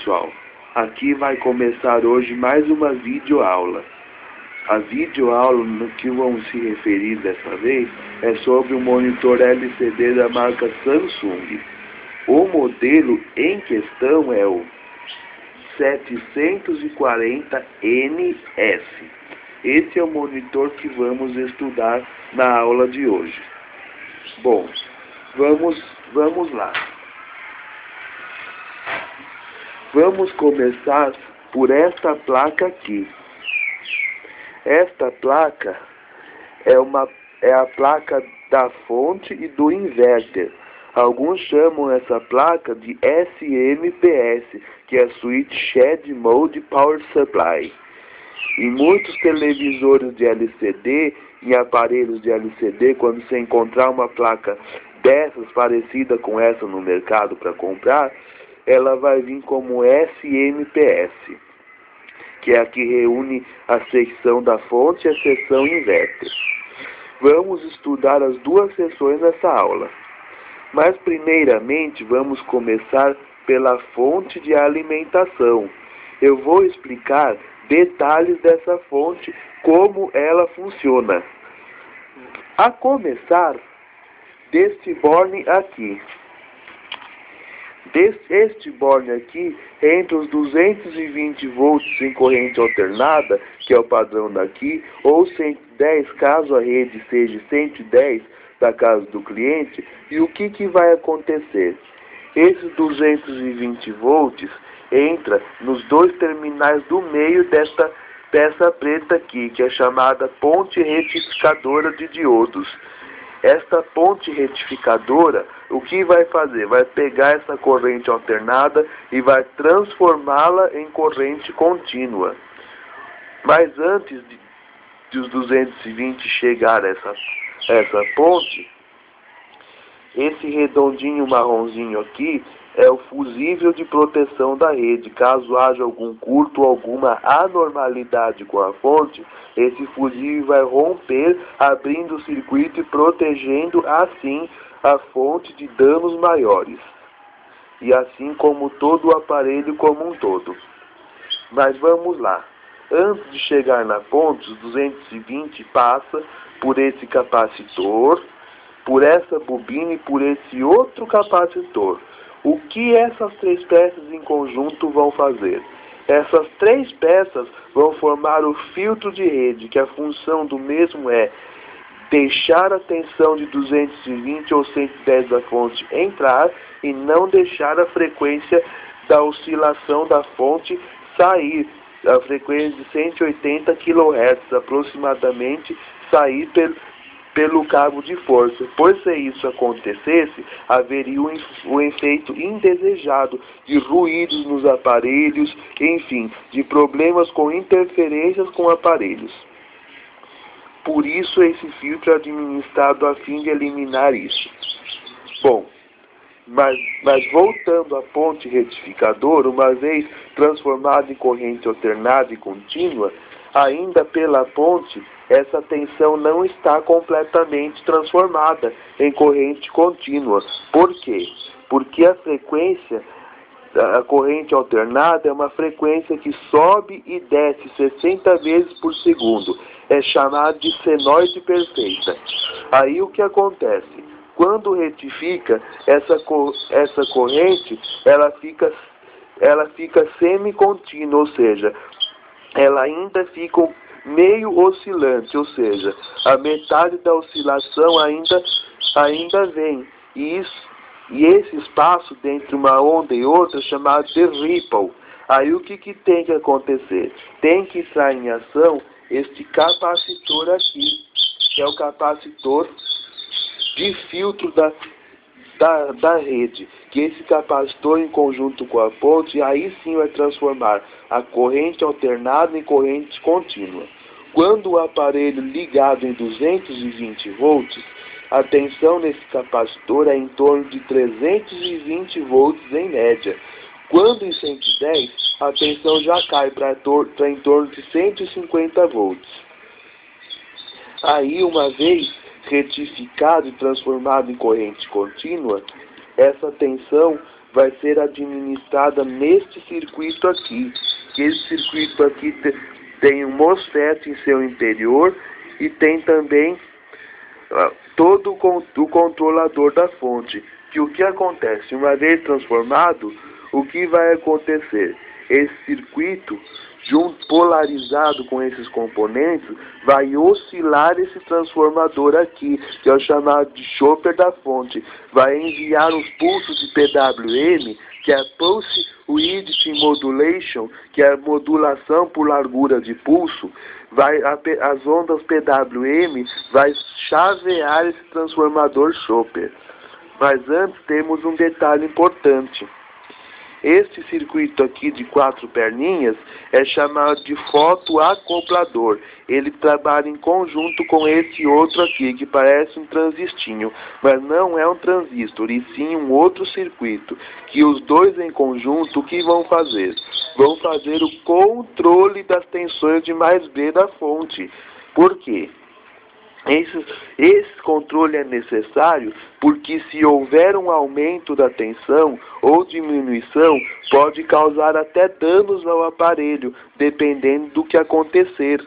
pessoal, aqui vai começar hoje mais uma videoaula. A videoaula no que vamos se referir dessa vez é sobre o monitor LCD da marca Samsung. O modelo em questão é o 740NS. Esse é o monitor que vamos estudar na aula de hoje. Bom, vamos lá. Vamos começar por esta placa aqui. Esta placa é a placa da fonte e do inverter. Alguns chamam essa placa de SMPS, que é Switch Shed Mode Power Supply. Em muitos televisores de LCD, em aparelhos de LCD, quando você encontrar uma placa dessas, parecida com essa no mercado para comprar, ela vai vir como SMPS, que é a que reúne a seção da fonte e a seção inverter. Vamos estudar as duas seções nessa aula. Mas primeiramente vamos começar pela fonte de alimentação. Eu vou explicar detalhes dessa fonte, como ela funciona. A começar deste borne aqui. Este borne aqui, entre os 220 volts em corrente alternada, que é o padrão daqui, ou 110 caso a rede seja 110 da casa do cliente. E o que vai acontecer? Esses 220 volts entra nos dois terminais do meio desta peça preta aqui, que é chamada ponte retificadora de diodos. Esta ponte retificadora, o que vai fazer? Vai pegar essa corrente alternada e vai transformá-la em corrente contínua. Mas antes de os 220 chegar a essa ponte, esse redondinho marronzinho aqui é o fusível de proteção da rede. Caso haja algum curto ou alguma anormalidade com a fonte, esse fusível vai romper, abrindo o circuito e protegendo assim a fonte de danos maiores. E assim como todo o aparelho como um todo. Mas vamos lá. Antes de chegar na ponte, os 220 passa por esse capacitor, por essa bobina e por esse outro capacitor. O que essas três peças em conjunto vão fazer? Essas três peças vão formar o filtro de rede, que a função do mesmo é deixar a tensão de 220 ou 110 da fonte entrar e não deixar a frequência da oscilação da fonte sair. A frequência de 180 kHz aproximadamente sair pelo cabo de força, pois se isso acontecesse, haveria um efeito indesejado de ruídos nos aparelhos, enfim, de problemas com interferências com aparelhos. Por isso esse filtro é administrado a fim de eliminar isso. Bom, mas voltando à ponte retificadora, uma vez transformada em corrente alternada e contínua, ainda pela ponte, essa tensão não está completamente transformada em corrente contínua. Por quê? Porque a frequência, a corrente alternada, é uma frequência que sobe e desce 60 vezes por segundo. É chamada de senoide perfeita. Aí o que acontece? Quando retifica, essa corrente, ela fica semi-contínua, ou seja, ela ainda fica meio oscilante, ou seja, a metade da oscilação ainda vem. E esse espaço entre uma onda e outra é chamado de ripple. Aí o que tem que acontecer? Tem que entrar em ação este capacitor aqui, que é o capacitor de filtro da rede, que esse capacitor em conjunto com a ponte, aí sim vai transformar a corrente alternada em corrente contínua. Quando o aparelho ligado em 220 volts, a tensão nesse capacitor é em torno de 320 volts em média. Quando em 110, a tensão já cai para em torno de 150 volts. Aí, uma vez retificado e transformado em corrente contínua, essa tensão vai ser administrada neste circuito aqui. Esse circuito aqui tem um MOSFET em seu interior e tem também todo o controlador da fonte. Que o que acontece? Uma vez transformado, o que vai acontecer? Esse circuito, junto polarizado com esses componentes, vai oscilar esse transformador aqui, que é o chamado de chopper da fonte. Vai enviar os pulsos de PWM, que é a Pulse Width Modulation, que é a modulação por largura de pulso. As ondas PWM vai chavear esse transformador chopper. Mas antes temos um detalhe importante. Este circuito aqui de 4 perninhas é chamado de fotoacoplador. Ele trabalha em conjunto com esse outro aqui, que parece um transistinho, mas não é um transistor, e sim um outro circuito, que os dois em conjunto, o que vão fazer? Vão fazer o controle das tensões de mais B da fonte. Por quê? Esse controle é necessário porque se houver um aumento da tensão ou diminuição, pode causar até danos ao aparelho, dependendo do que acontecer.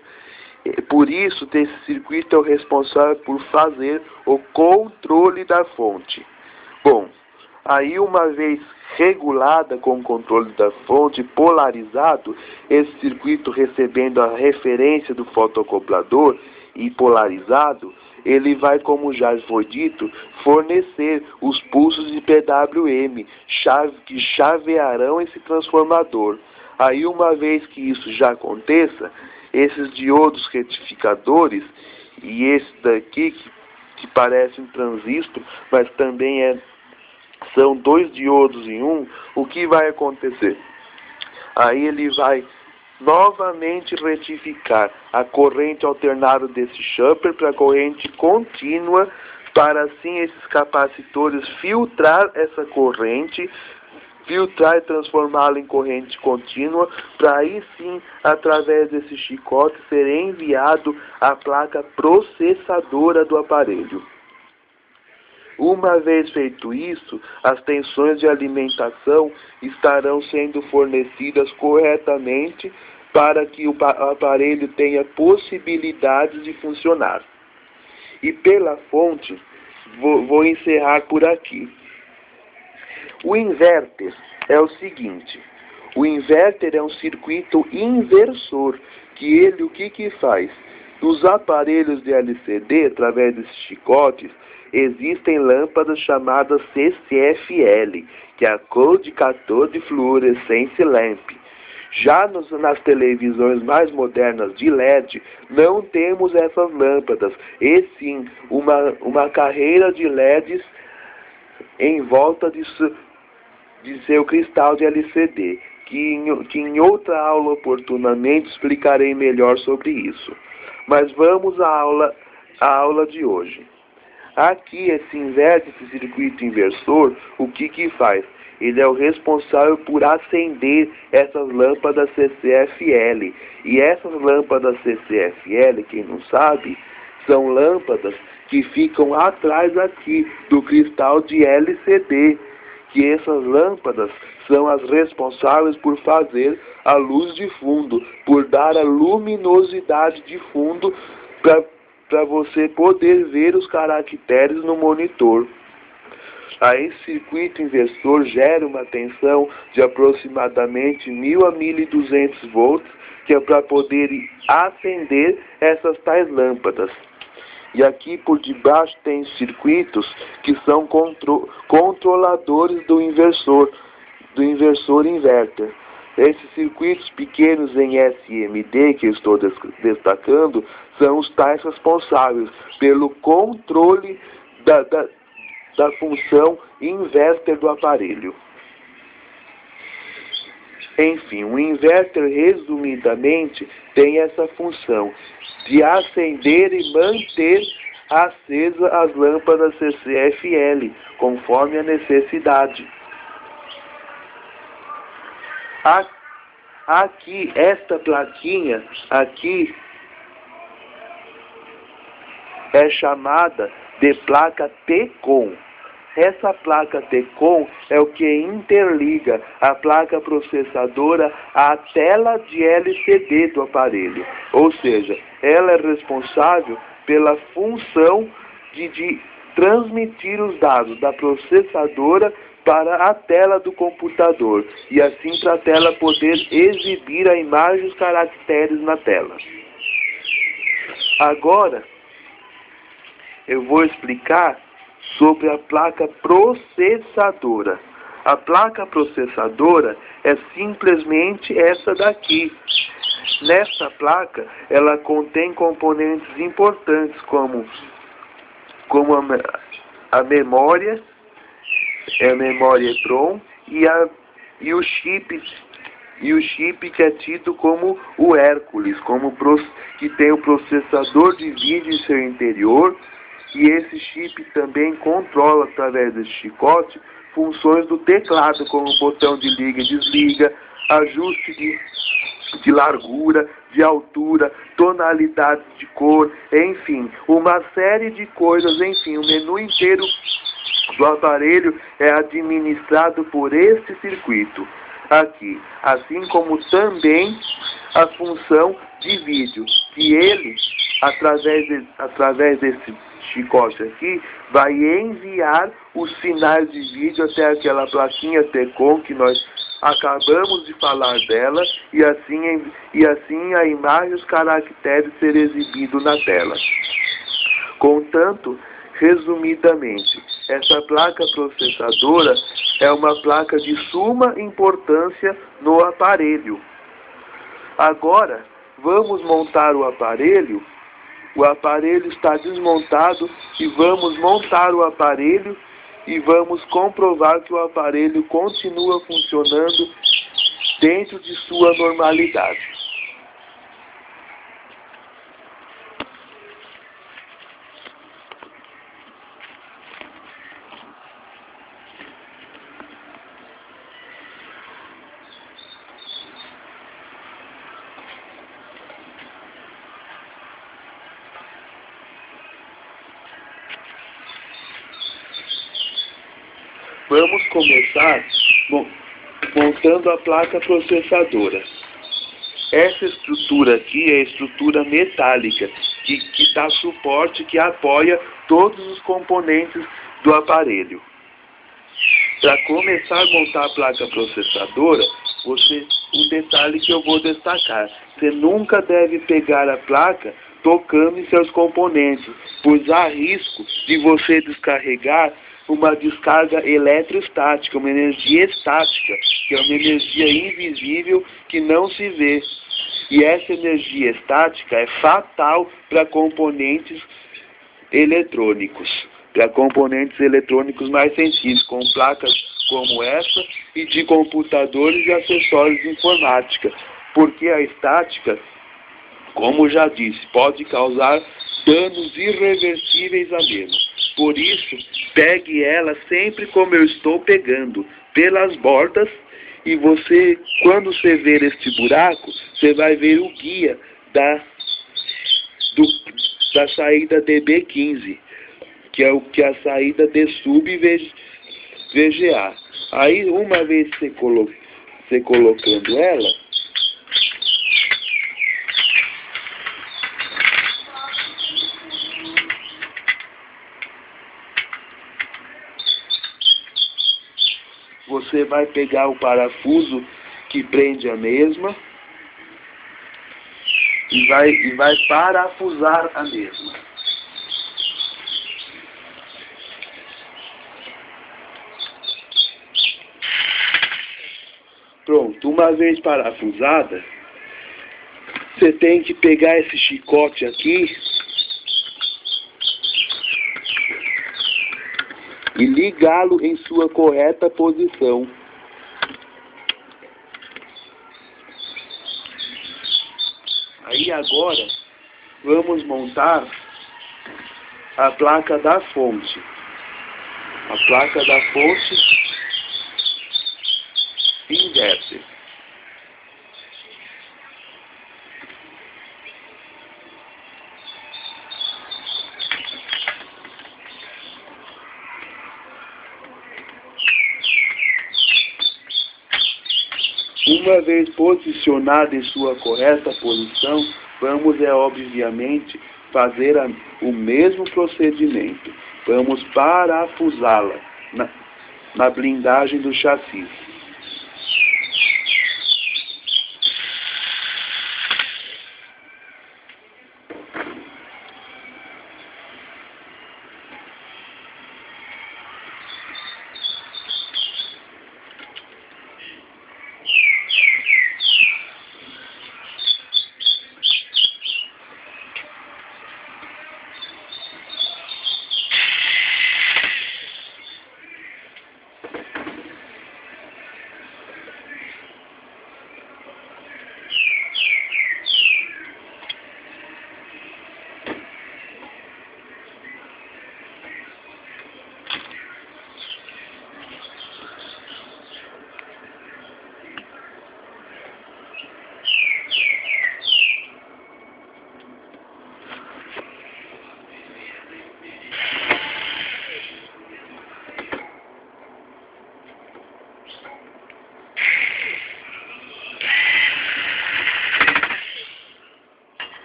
Por isso, esse circuito é o responsável por fazer o controle da fonte. Bom, aí uma vez regulada com o controle da fonte, polarizado, esse circuito recebendo a referência do fotoacoplador, e polarizado, ele vai, como já foi dito, fornecer os pulsos de PWM, que chavearão esse transformador. Aí, uma vez que isso já aconteça, esses diodos retificadores, e esse daqui, que parece um transistor, mas também são 2 diodos em um, o que vai acontecer? Aí ele vai novamente retificar a corrente alternada desse chopper para a corrente contínua, para assim esses capacitores filtrar essa corrente, filtrar e transformá-la em corrente contínua, para aí sim, através desse chicote, ser enviado à placa processadora do aparelho. Uma vez feito isso, as tensões de alimentação estarão sendo fornecidas corretamente para que o aparelho tenha possibilidades de funcionar. E pela fonte, vou encerrar por aqui. O inverter é o seguinte: o inverter é um circuito inversor, que ele o que faz? Nos aparelhos de LCD, através desses chicotes, existem lâmpadas chamadas CCFL, que é a Code Cathode Fluorescence Lamp. Já nas televisões mais modernas de LED, não temos essas lâmpadas, e sim uma carreira de LEDs em volta de seu cristal de LCD, que em outra aula oportunamente explicarei melhor sobre isso. Mas vamos à aula de hoje. Aqui, esse circuito inversor, o que faz? Ele é o responsável por acender essas lâmpadas CCFL. E essas lâmpadas CCFL, quem não sabe, são lâmpadas que ficam atrás aqui do cristal de LCD. Que essas lâmpadas são as responsáveis por fazer a luz de fundo, por dar a luminosidade de fundo para você poder ver os caracteres no monitor. Aí, esse circuito inversor gera uma tensão de aproximadamente 1000 a 1200 volts, que é para poder acender essas tais lâmpadas. E aqui por debaixo tem circuitos que são controladores do inversor inverter. Esses circuitos pequenos em SMD que eu estou destacando são os tais responsáveis pelo controle da função inverter do aparelho. Enfim, o inverter, resumidamente, tem essa função de acender e manter acesa as lâmpadas CCFL, conforme a necessidade. Aqui, esta plaquinha aqui é chamada de placa T-CON. Essa placa TCON é o que interliga a placa processadora à tela de LCD do aparelho, ou seja, ela é responsável pela função de transmitir os dados da processadora para a tela do computador e assim para a tela poder exibir a imagem e os caracteres na tela. Agora eu vou explicar sobre a placa processadora. A placa processadora é simplesmente essa daqui. Nesta placa, ela contém componentes importantes como a memória EEPROM e o chip que é tido como o Hércules, que tem o processador de vídeo em seu interior, e esse chip também controla, através desse chicote, funções do teclado, como o botão de liga e desliga, ajuste de largura, de altura, tonalidade de cor, enfim, uma série de coisas, enfim, o menu inteiro do aparelho é administrado por este circuito aqui, assim como também a função de vídeo, que ele, através desse chicote aqui, vai enviar os sinais de vídeo até aquela plaquinha TCON que nós acabamos de falar dela, e assim a imagem e os caracteres serem exibidos na tela. Contanto, resumidamente, essa placa processadora é uma placa de suma importância no aparelho. Agora, vamos montar o aparelho. O aparelho está desmontado e vamos montar o aparelho e vamos comprovar que o aparelho continua funcionando dentro de sua normalidade. Vamos começar montando a placa processadora. Essa estrutura aqui é a estrutura metálica, que dá suporte, que apoia todos os componentes do aparelho. Para começar a montar a placa processadora, um detalhe que eu vou destacar: você nunca deve pegar a placa tocando em seus componentes, pois há risco de você descarregar uma descarga eletrostática, uma energia estática, que é uma energia invisível que não se vê. E essa energia estática é fatal para componentes eletrônicos, mais sensíveis, com placas como essa e de computadores e acessórios de informática, porque a estática, como já disse, pode causar danos irreversíveis a mesma. Por isso, pegue ela sempre como eu estou pegando, pelas bordas, e quando você ver este buraco, você vai ver o guia da saída DB15, que é a saída de sub VGA. Aí, uma vez você colocando ela, você vai pegar o parafuso que prende a mesma e vai parafusar a mesma. Pronto, uma vez parafusada, você tem que pegar esse chicote aqui e ligá-lo em sua correta posição. Aí agora vamos montar a placa da fonte. A placa da fonte inverter. Uma vez posicionado em sua correta posição, vamos, obviamente, fazer o mesmo procedimento. Vamos parafusá-la na blindagem do chassi.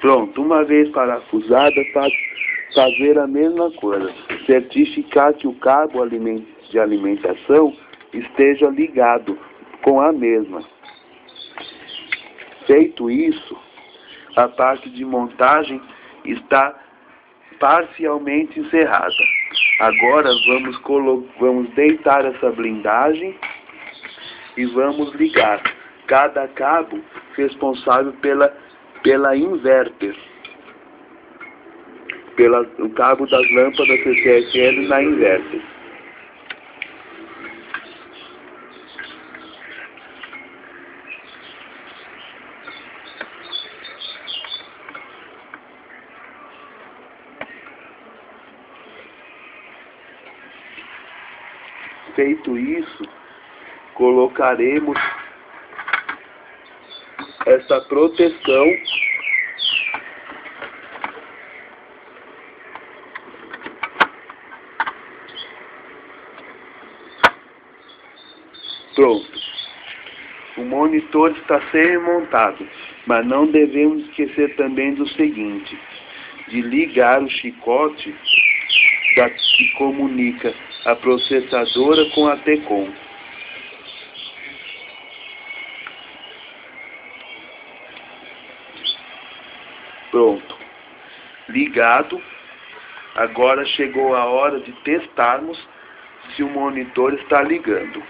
Pronto, uma vez parafusada, fazer a mesma coisa. Certificar que o cabo de alimentação esteja ligado com a mesma. Feito isso, a parte de montagem está parcialmente encerrada. Agora vamos deitar essa blindagem e vamos ligar cada cabo responsável pela inverter, o cabo das lâmpadas CCSL na inverter. Feito isso, colocaremos essa proteção pronto. O monitor está semi-montado, mas não devemos esquecer também do seguinte, de ligar o chicote que comunica a processadora com a TCOM. Pronto. Ligado. Agora chegou a hora de testarmos se o monitor está ligando.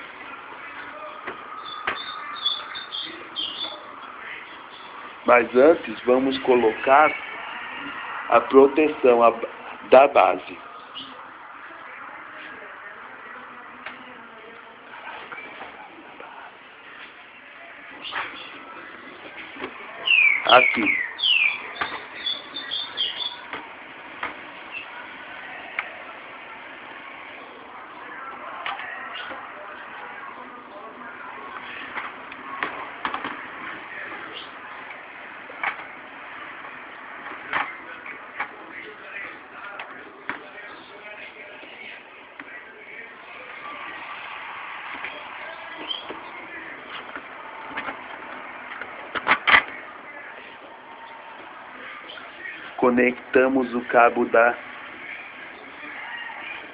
Mas antes vamos colocar a proteção da base. Aqui. Conectamos o cabo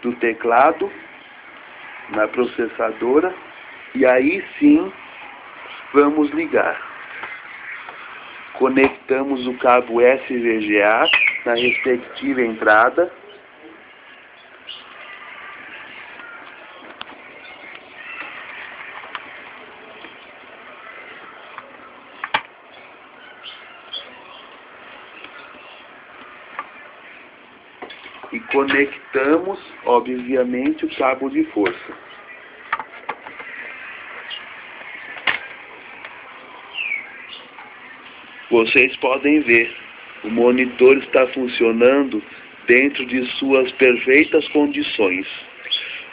do teclado na processadora e aí sim vamos ligar. Conectamos o cabo SVGA na respectiva entrada. E conectamos, obviamente, o cabo de força. Vocês podem ver, o monitor está funcionando dentro de suas perfeitas condições,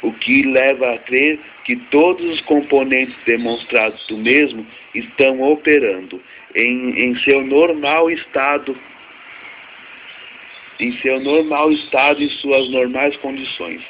o que leva a crer que todos os componentes demonstrados do mesmo estão operando em seu normal estado, em suas normais condições.